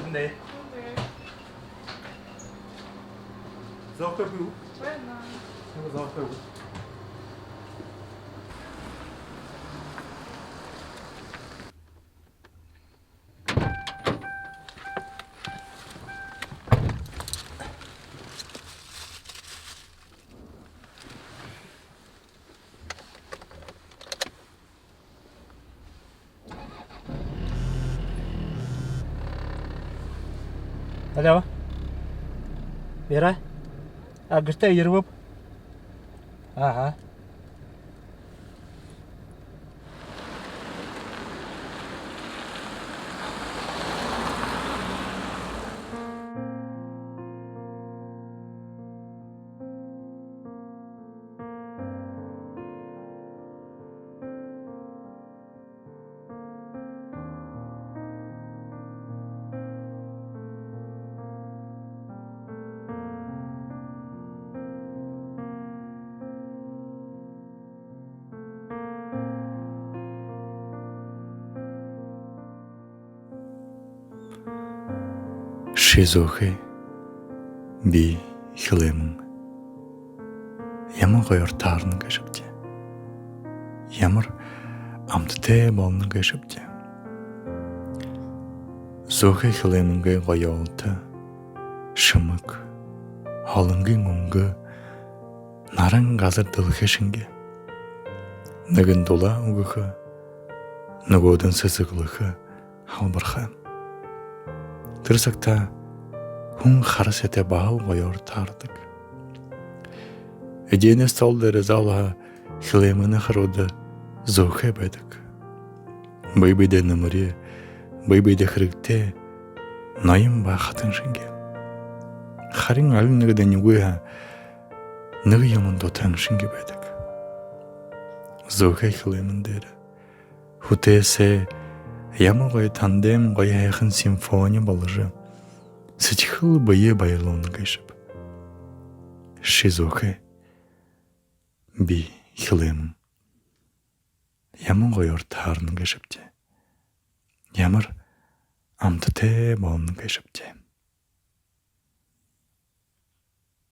Vấn đề do cơ hữu không có do cơ hữu Alo. Vera? Agısta yırıp. Aha. Шизохи би хилемин ямар гоёр таарна гэшибжээ. Ямар амттай болно гэшибжээ. Зохи хилемингээ гоёолта шымык холонгийн өнгө наран газар дылхэшинге нэгэн дула өгөхө нөгөөдөн сэсэглөхө халбархаа. Тэр цагта хүн харасэтэй баав гоёор таардаг. Эдэнэс тол дээр заалаа хилэмэн харууд зөөхэ байдаг. Бэйбэдэ нэмэрэ бэйбэдэ хэрэгтэй ноён бахатын шингэ. Харин аль нэгдэ нүгэ нэг юм дотан шингэ байдаг. Зөөхэ хилэмэн дээр хүтээсэ ямар гоё тандем гоё хайхан симфони болж сэтгэл бие баярлуун гэшв. Шизохэ би хилэм ямар гоёор таарна гэшвчээ. Ямар амттай болно гэшвчээ.